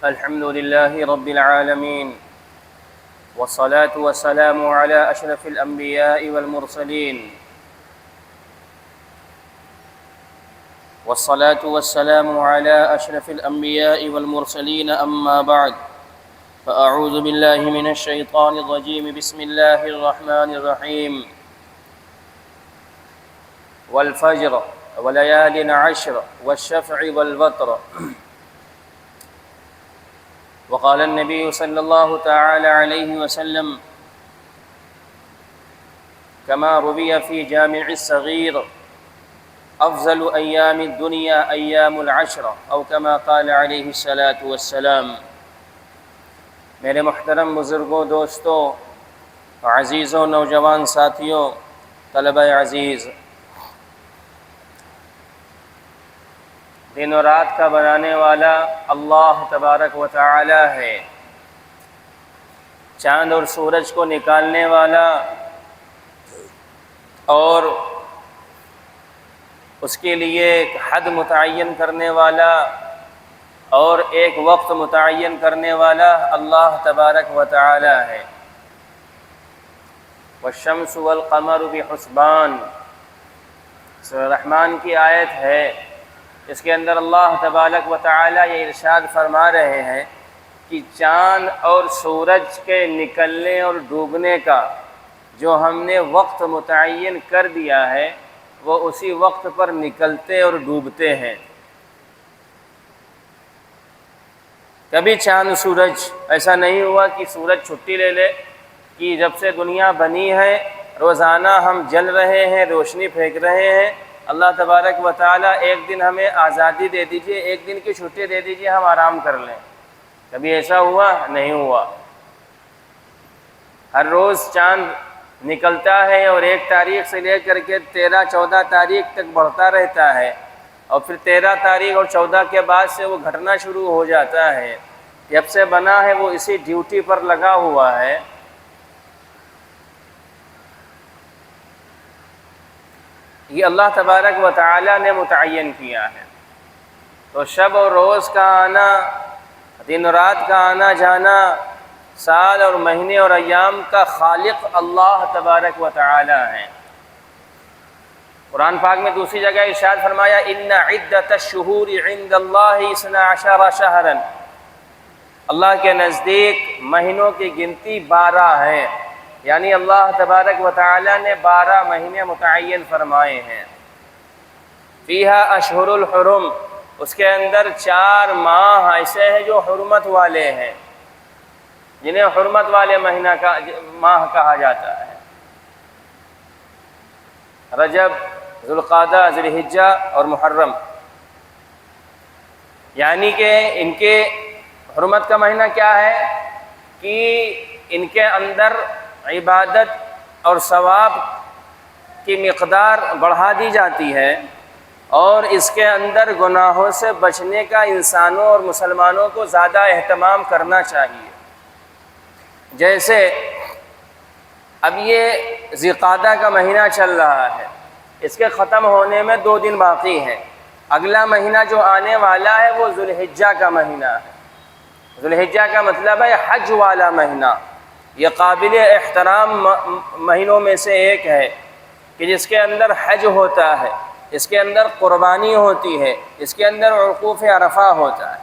الحمد لله رب العالمين، والصلاة والسلام على أشرف الأنبياء والمرسلين، والصلاة والسلام على أشرف الأنبياء والمرسلين. أما بعد، فأعوذ بالله من الشيطان الرجيم. بسم الله الرحمن الرحيم. والفجر وليال عشر والشفع والوتر. وقال النبي صلى الله تعالى عليه وسلم كما روي في جامع الصغير: أفضل أيام الدنيا أيام العشر، أو كما قال عليه الصلاة والسلام. میرے محترم بزرگوں، دوستوں، عزیزوں، نوجوان ساتھیوں، طلبہ عزیز، دن و رات کا بنانے والا اللہ تبارک و تعالی ہے. چاند اور سورج کو نکالنے والا اور اس کے لیے ایک حد متعین کرنے والا اور ایک وقت متعین کرنے والا اللہ تبارک و تعالی ہے. والشمس والقمر بحسبان، سورہ رحمان کی آیت ہے. اس کے اندر اللہ تبارک و تعالی یہ ارشاد فرما رہے ہیں کہ چاند اور سورج کے نکلنے اور ڈوبنے کا جو ہم نے وقت متعین کر دیا ہے وہ اسی وقت پر نکلتے اور ڈوبتے ہیں. کبھی چاند سورج ایسا نہیں ہوا کہ سورج چھٹی لے لے کہ جب سے دنیا بنی ہے روزانہ ہم جل رہے ہیں، روشنی پھینک رہے ہیں. اللہ تبارک و تعالیٰ ایک دن ہمیں آزادی دے دیجئے، ایک دن کی چھٹی دے دیجئے، ہم آرام کر لیں. کبھی ایسا ہوا؟ نہیں ہوا. ہر روز چاند نکلتا ہے اور 1 تاریخ سے لے کر کے 13-14 تاریخ تک بڑھتا رہتا ہے، اور پھر 13 تاریخ اور 14 کے بعد سے وہ گھٹنا شروع ہو جاتا ہے. جب سے بنا ہے وہ اسی ڈیوٹی پر لگا ہوا ہے. یہ اللہ تبارک و تعالی نے متعین کیا ہے. تو شب اور روز کا آنا، دن و رات کا آنا جانا، سال اور مہینے اور ایام کا خالق اللہ تبارک و تعالی ہے. قرآن پاک میں دوسری جگہ ارشاد فرمایا: ان عدۃ الشہور عند اللہ 12 شہرا. اللہ کے نزدیک مہینوں کی گنتی 12 ہے، یعنی اللہ تبارک و تعالی نے 12 مہینے متعین فرمائے ہیں. فیہا اشہر الحرم، اس کے اندر 4 ماہ ایسے ہیں جو حرمت والے ہیں، جنہیں حرمت والے ماہ کہا جاتا ہے: رجب، ذوالقعدہ، ذوالحجہ اور محرم. یعنی کہ ان کے حرمت کا مہینہ کیا ہے کہ ان کے اندر عبادت اور ثواب کی مقدار بڑھا دی جاتی ہے، اور اس کے اندر گناہوں سے بچنے کا انسانوں اور مسلمانوں کو زیادہ اہتمام کرنا چاہیے. جیسے اب یہ ذی القعدہ کا مہینہ چل رہا ہے، اس کے ختم ہونے میں 2 دن باقی ہیں. اگلا مہینہ جو آنے والا ہے وہ ذوالحجہ کا مہینہ ہے. ذوالحجہ کا مطلب ہے حج والا مہینہ. یہ قابل احترام مہینوں میں سے ایک ہے کہ جس کے اندر حج ہوتا ہے، اس کے اندر قربانی ہوتی ہے، اس کے اندر وقوف عرفہ ہوتا ہے.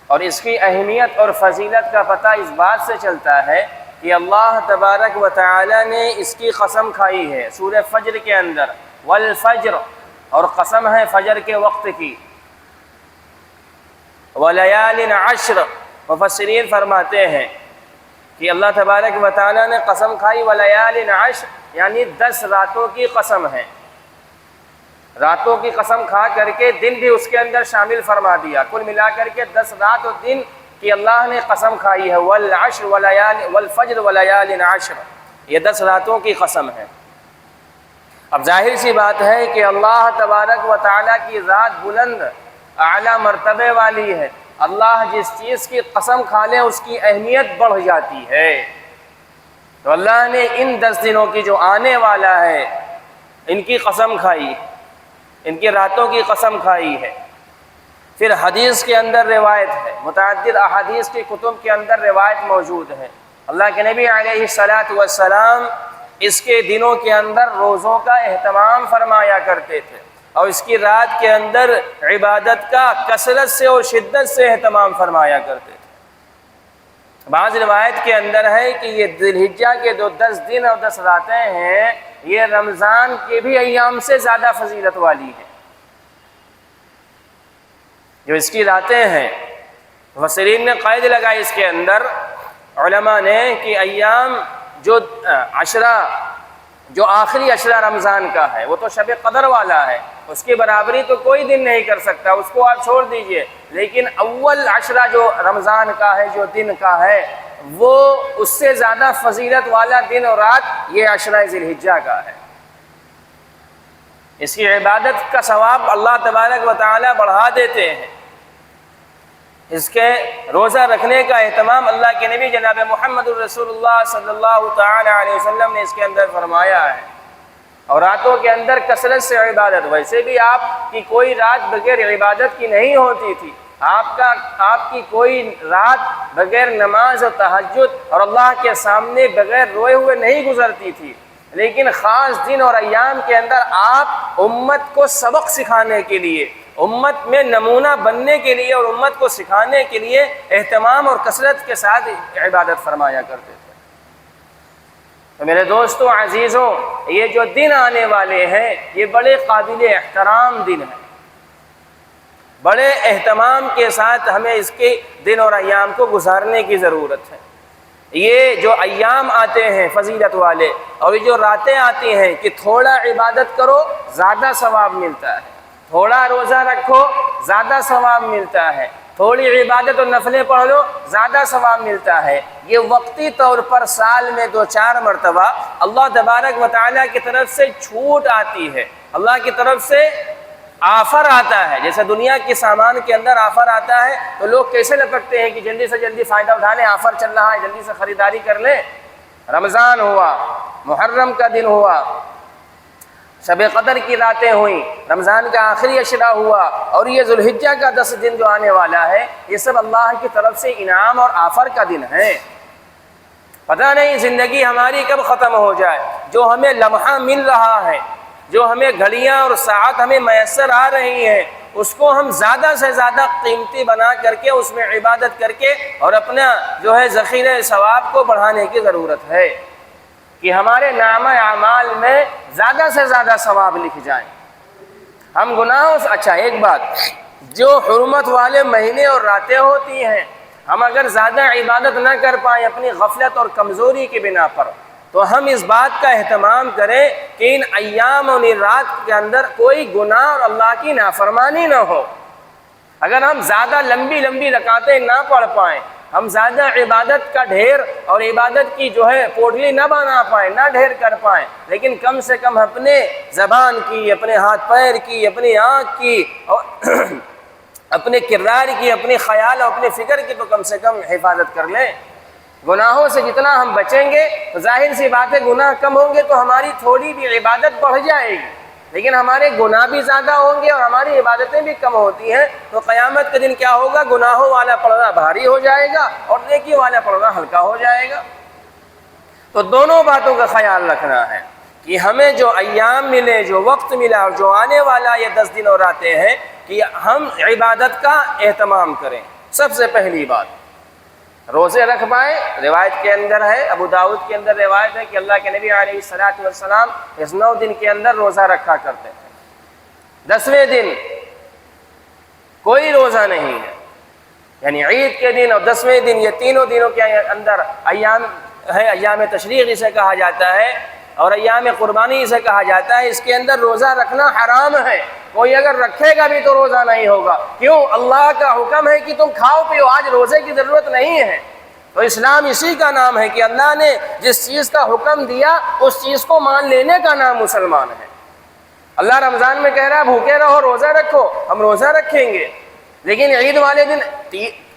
اور اس کی اہمیت اور فضیلت کا پتہ اس بات سے چلتا ہے کہ اللہ تبارک و تعالی نے اس کی قسم کھائی ہے سورہ فجر کے اندر: والفجر، اور قسم ہے فجر کے وقت کی. ولیال عشر، مفسرین فرماتے ہیں کہ اللہ تبارک و تعالی نے قسم کھائی ولیال عشر، یعنی 10 راتوں کی قسم ہے. راتوں کی قسم کھا کر کے دن بھی اس کے اندر شامل فرما دیا. کل ملا کر کے 10 رات اور دن کی اللہ نے قسم کھائی ہے. والعشر ولیال والفجر ولیال عشر، یہ 10 راتوں کی قسم ہے. اب ظاہر سی بات ہے کہ اللہ تبارک و تعالیٰ کی ذات بلند اعلیٰ مرتبے والی ہے. اللہ جس چیز کی قسم کھا لے اس کی اہمیت بڑھ جاتی ہے. تو اللہ نے ان 10 دنوں کی جو آنے والا ہے ان کی قسم کھائی، ان کی راتوں کی قسم کھائی ہے. پھر حدیث کے اندر روایت ہے، متعدد احادیث کی کتب کے اندر روایت موجود ہے، اللہ کے نبی علیہ الصلاۃ والسلام اس کے دنوں کے اندر روزوں کا اہتمام فرمایا کرتے تھے، اور اس کی رات کے اندر عبادت کا کثرت سے اور شدت سے اہتمام فرمایا کرتے تھے۔ بعض روایت کے اندر ہے کہ یہ ذی الحجہ کے جو 10 دن اور 10 راتیں ہیں، یہ رمضان کے بھی ایام سے زیادہ فضیلت والی ہیں۔ جو اس کی راتیں ہیں، مفسرین نے قید لگائی اس کے اندر علماء نے کہ ایام جو جو آخری عشرہ رمضان کا ہے وہ تو شب قدر والا ہے، اس کی برابری تو کوئی دن نہیں کر سکتا، اس کو آپ چھوڑ دیجئے، لیکن اول عشرہ جو رمضان کا ہے، جو دن کا ہے، وہ اس سے زیادہ فضیلت والا دن اور رات یہ عشرہ ذی الحجہ کا ہے۔ اس کی عبادت کا ثواب اللہ تبارک و تعالی بڑھا دیتے ہیں۔ اس کے روزہ رکھنے کا اہتمام اللہ کے نبی جناب محمد الرسول اللہ صلی اللہ تعالی علیہ وسلم نے اس کے اندر فرمایا ہے، اور راتوں کے اندر کثرت سے عبادت، ویسے بھی آپ کی کوئی رات بغیر عبادت کی نہیں ہوتی تھی، آپ کی کوئی رات بغیر نماز و تہجد اور اللہ کے سامنے بغیر روئے ہوئے نہیں گزرتی تھی، لیکن خاص دن اور ایام کے اندر آپ امت کو سبق سکھانے کے لیے، امت میں نمونہ بننے کے لیے اور امت کو سکھانے کے لیے اہتمام اور کثرت کے ساتھ عبادت فرمایا کرتے تھے۔ تو میرے دوستوں عزیزوں، یہ جو دن آنے والے ہیں یہ بڑے قابل احترام دن ہیں، بڑے اہتمام کے ساتھ ہمیں اس کے دن اور ایام کو گزارنے کی ضرورت ہے۔ یہ جو ایام آتے ہیں فضیلت والے، اور یہ جو راتیں آتی ہیں کہ تھوڑا عبادت کرو زیادہ ثواب ملتا ہے، تھوڑا روزہ رکھو زیادہ ثواب ملتا ہے، تھوڑی عبادت اور نفلیں پڑھ لو زیادہ ثواب ملتا ہے، یہ وقتی طور پر سال میں 2-4 مرتبہ اللہ تبارک و تعالیٰ کی طرف سے چھوٹ آتی ہے، اللہ کی طرف سے آفر آتا ہے۔ جیسے دنیا کے سامان کے اندر آفر آتا ہے تو لوگ کیسے لپکتے ہیں کہ جلدی سے جلدی فائدہ اٹھا لیں، آفر چل رہا ہے جلدی سے خریداری کر لیں۔ رمضان ہوا، محرم کا دن ہوا، شب قدر کی راتیں ہوئیں، رمضان کا آخری عشرہ ہوا، اور یہ ذی الحجہ کا 10 دن جو آنے والا ہے، یہ سب اللہ کی طرف سے انعام اور آفر کا دن ہے۔ پتہ نہیں زندگی ہماری کب ختم ہو جائے، جو ہمیں لمحہ مل رہا ہے، جو ہمیں گھڑیاں اور ساعت ہمیں میسر آ رہی ہیں، اس کو ہم زیادہ سے زیادہ قیمتی بنا کر کے اس میں عبادت کر کے اور اپنا جو ہے ذخیرہ ثواب کو بڑھانے کی ضرورت ہے کہ ہمارے نامہ اعمال میں زیادہ سے زیادہ ثواب لکھ جائیں۔ ہم گناہوں سے اچھا ایک بات، جو حرمت والے مہینے اور راتیں ہوتی ہیں، ہم اگر زیادہ عبادت نہ کر پائیں اپنی غفلت اور کمزوری کی بنا پر، تو ہم اس بات کا اہتمام کریں کہ ان ایام اور ان رات کے اندر کوئی گناہ اور اللہ کی نافرمانی نہ ہو۔ اگر ہم زیادہ لمبی رکعتیں نہ پڑھ پائیں، ہم زیادہ عبادت کا ڈھیر اور عبادت کی جو ہے پوٹلی نہ بنا پائیں، نہ ڈھیر کر پائیں، لیکن کم سے کم اپنے زبان کی، اپنے ہاتھ پیر کی، اپنی آنکھ کی، اور اپنے کردار کی، اپنے خیال اور اپنے فکر کی تو کم سے کم حفاظت کر لیں۔ گناہوں سے جتنا ہم بچیں گے تو ظاہر سی بات ہے گناہ کم ہوں گے تو ہماری تھوڑی بھی عبادت بڑھ جائے گی، لیکن ہمارے گناہ بھی زیادہ ہوں گے اور ہماری عبادتیں بھی کم ہوتی ہیں تو قیامت کے دن کیا ہوگا، گناہوں والا پردہ بھاری ہو جائے گا اور نیکی والا پردہ ہلکا ہو جائے گا۔ تو دونوں باتوں کا خیال رکھنا ہے کہ ہمیں جو ایام ملے، جو وقت ملا اور جو آنے والا یہ 10 دن اور راتیں ہیں کہ ہم عبادت کا اہتمام کریں۔ سب سے پہلی بات روزے رکھ پائیں۔ روایت کے اندر ہے، ابو داؤد کے اندر روایت ہے کہ اللہ کے نبی علیہ الصلاۃ والسلام اس 9 دن کے اندر روزہ رکھا کرتے ہیں، 10ویں دن کوئی روزہ نہیں ہے، یعنی عید کے دن اور 10ویں دن یہ تینوں دنوں کے اندر ایام ہے، ایام تشریق اسے کہا جاتا ہے اور ایام قربانی اسے کہا جاتا ہے، اس کے اندر روزہ رکھنا حرام ہے۔ کوئی اگر رکھے گا بھی تو روزہ نہیں ہوگا، کیوں؟ اللہ کا حکم ہے کہ تم کھاؤ پیو، آج روزے کی ضرورت نہیں ہے۔ تو اسلام اسی کا نام ہے کہ اللہ نے جس چیز کا حکم دیا اس چیز کو مان لینے کا نام مسلمان ہے۔ اللہ رمضان میں کہہ رہا ہے بھوکے رہو، روزہ رکھو، ہم روزہ رکھیں گے، لیکن عید والے دن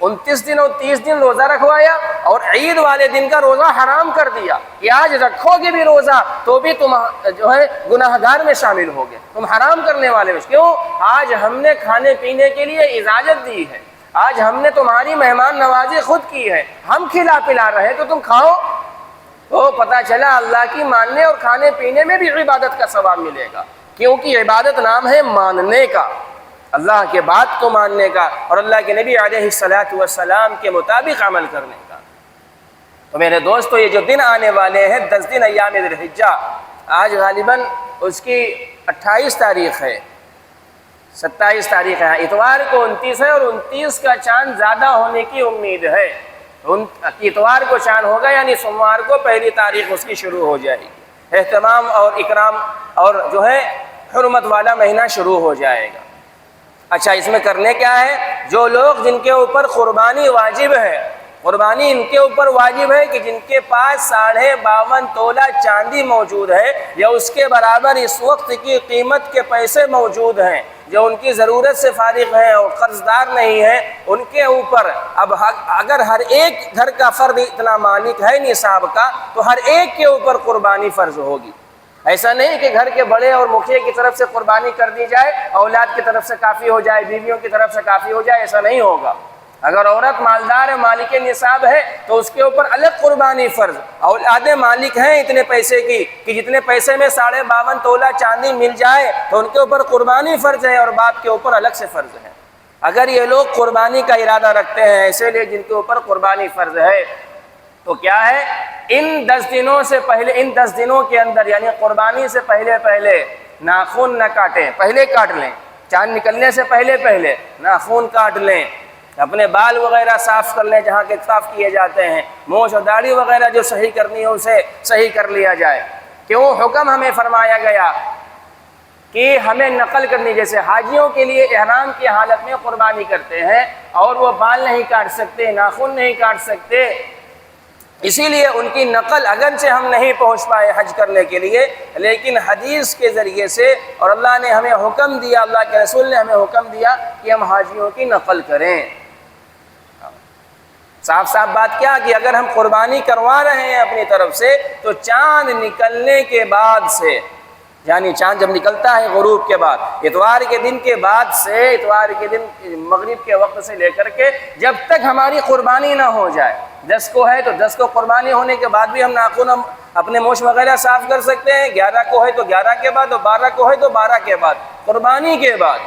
29 دن اور 30 دن روزہ رکھوایا اور عید والے دن کا روزہ حرام کر دیا کہ آج رکھو گے بھی روزہ تو بھی تم جو ہے گناہ گار میں شامل ہوگے، تم حرام کرنے والے میں۔ کیوں؟ آج ہم نے کھانے پینے کے لیے اجازت دی ہے، آج ہم نے تمہاری مہمان نوازی خود کی ہے، ہم کھلا پلا رہے تو تم کھاؤ۔ تو پتہ چلا اللہ کی ماننے اور کھانے پینے میں بھی عبادت کا ثواب ملے گا، کیونکہ عبادت نام ہے ماننے کا، اللہ کے بات کو ماننے کا اور اللہ کے نبی علیہ السلام کے مطابق عمل کرنے کا۔ تو میرے دوستو، یہ جو دن آنے والے ہیں 10 دن ایام ذی الحجہ، آج غالباً اس کی 28 تاریخ ہے، 27 تاریخ ہے، اتوار کو 29 ہے اور 29 کا چاند زیادہ ہونے کی امید ہے۔ اتوار کو چاند ہوگا یعنی سوموار کو پہلی تاریخ اس کی شروع ہو جائے گی، اہتمام اور اکرام اور جو ہے حرمت والا مہینہ شروع ہو جائے گا۔ اچھا، اس میں کرنے کیا ہے؟ جو لوگ جن کے اوپر قربانی واجب ہے، قربانی ان کے اوپر واجب ہے کہ جن کے پاس 52.5 تولہ چاندی موجود ہے یا اس کے برابر اس وقت کی قیمت کے پیسے موجود ہیں، جو ان کی ضرورت سے فارغ ہیں اور قرض دار نہیں ہیں، ان کے اوپر اب اگر ہر ایک گھر کا فرد اتنا مالک ہے نصاب کا تو ہر ایک کے اوپر قربانی فرض ہوگی۔ ایسا نہیں کہ گھر کے بڑے اور مکھیے کی طرف سے قربانی کر دی جائے، اولاد کی طرف سے کافی ہو جائے، بیویوں کی طرف سے کافی ہو جائے، ایسا نہیں ہوگا۔ اگر عورت مالدار ہے، مالک نصاب ہے تو اس کے اوپر الگ قربانی فرض، اولاد مالک ہیں اتنے پیسے کی کہ جتنے پیسے میں 52.5 تولہ چاندی مل جائے تو ان کے اوپر قربانی فرض ہے اور باپ کے اوپر الگ سے فرض ہے۔ اگر یہ لوگ قربانی کا ارادہ رکھتے ہیں، ایسے لیے جن کے اوپر قربانی فرض ہے، تو کیا ہے؟ ان 10 دنوں سے پہلے، ان 10 دنوں کے اندر یعنی قربانی سے پہلے ناخن نہ کاٹیں، پہلے کاٹ لیں، چاند نکلنے سے پہلے ناخن کاٹ لیں، اپنے بال وغیرہ صاف کر لیں جہاں کے صاف کیے جاتے ہیں، مونچھ اور داڑھی وغیرہ جو صحیح کرنی ہے اسے صحیح کر لیا جائے۔ کیوں حکم ہمیں فرمایا گیا کہ ہمیں نقل کرنی، جیسے حاجیوں کے لیے احرام کی حالت میں قربانی کرتے ہیں اور وہ بال نہیں کاٹ سکتے، ناخن نہیں کاٹ سکتے، اسی لیے ان کی نقل اگرچہ ہم نہیں پہنچ پائے حج کرنے کے لیے، لیکن حدیث کے ذریعے سے اور اللہ نے ہمیں حکم دیا، اللہ کے رسول نے ہمیں حکم دیا کہ ہم حاجیوں کی نقل کریں۔ صاف صاف بات کیا کہ اگر ہم قربانی کروا رہے ہیں اپنی طرف سے تو چاند نکلنے کے بعد سے، یعنی چاند جب نکلتا ہے غروب کے بعد، اتوار کے دن کے بعد سے، اتوار کے دن مغرب کے وقت سے لے کر کے جب تک ہماری قربانی نہ ہو جائے، 10 کو ہے تو 10 کو قربانی ہونے کے بعد بھی ہم ناخن اپنے مونچھ وغیرہ صاف کر سکتے ہیں، 11 کو ہے تو 11 کے بعد اور 12 کو ہے تو 12 کے بعد، قربانی کے بعد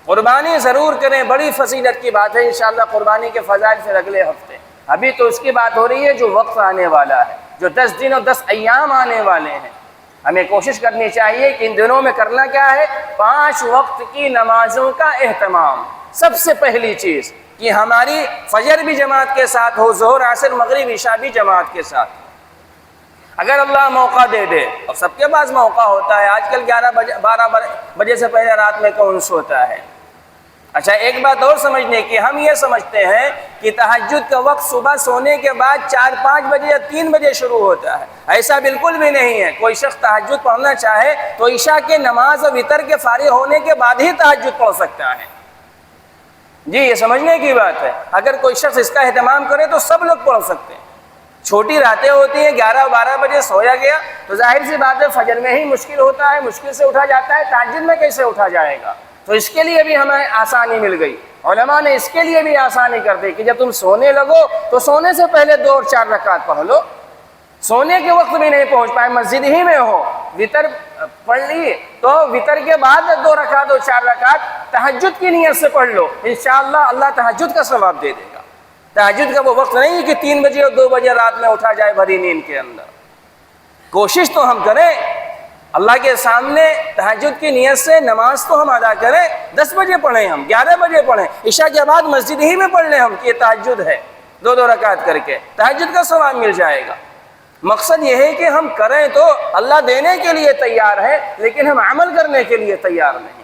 قربانی ضرور کریں، بڑی فضیلت کی بات ہے، انشاءاللہ قربانی کے فضائل پھر اگلے ہفتے۔ ابھی تو اس کی بات ہو رہی ہے جو وقت آنے والا ہے، جو 10 دن اور 10 ایام آنے والے ہیں۔ ہمیں کوشش کرنی چاہیے کہ ان دنوں میں کرنا کیا ہے؟ 5 وقت کی نمازوں کا اہتمام، سب سے پہلی چیز کہ ہماری فجر بھی جماعت کے ساتھ ہو، ظہر عصر مغرب عشاء بھی جماعت کے ساتھ۔ اگر اللہ موقع دے دے، اور سب کے پاس موقع ہوتا ہے، آج کل 12 بجے سے پہلے رات میں کون سوتا ہے؟ اچھا، ایک بات اور سمجھنے کی، ہم یہ سمجھتے ہیں کہ تہجد کا وقت صبح سونے کے بعد 4-5 بجے یا 3 بجے شروع ہوتا ہے، ایسا بالکل بھی نہیں ہے۔ کوئی شخص تہجد پڑھنا چاہے تو عشاء کے نماز اور وتر کے فارغ ہونے کے بعد ہی تہجد پڑھ سکتا ہے۔ جی، یہ سمجھنے کی بات ہے، اگر کوئی شخص اس کا اہتمام کرے تو سب لوگ پڑھ سکتے ہیں۔ چھوٹی راتیں ہوتی ہیں، 11-12 بجے سویا گیا تو ظاہر سی بات ہے فجر میں ہی مشکل ہوتا ہے، مشکل سے اٹھا جاتا ہے، تہجد میں کیسے اٹھا جائے گا؟ تو اس کے لیے بھی ہمیں آسانی مل گئی، علماء نے اس کے لیے بھی آسانی کر دی کہ جب تم سونے لگو تو سونے سے پہلے 2 اور 4 رکعت پڑھ لو، سونے کے وقت بھی نہیں پہنچ پائے، مسجد ہی میں ہو، وتر پڑھ لی تو وتر کے بعد 2 رکعت اور 4 رکعت تہجد کی نیت سے پڑھ لو، انشاءاللہ اللہ تہجد کا ثواب دے دے گا۔ تہجد کا وہ وقت نہیں کہ 3 بجے اور 2 بجے رات میں اٹھا جائے بھری نیند کے اندر۔ کوشش تو ہم کریں اللہ کے سامنے تہجد کی نیت سے نماز تو ہم ادا کریں، 10 بجے پڑھیں، ہم 11 بجے پڑھیں، عشاء کے بعد مسجد ہی میں پڑھ لیں ہم کہ یہ تہجد ہے، 2 رکعت کر کے تہجد کا ثواب مل جائے گا۔ مقصد یہ ہے کہ ہم کریں تو اللہ دینے کے لیے تیار ہے، لیکن ہم عمل کرنے کے لیے تیار نہیں۔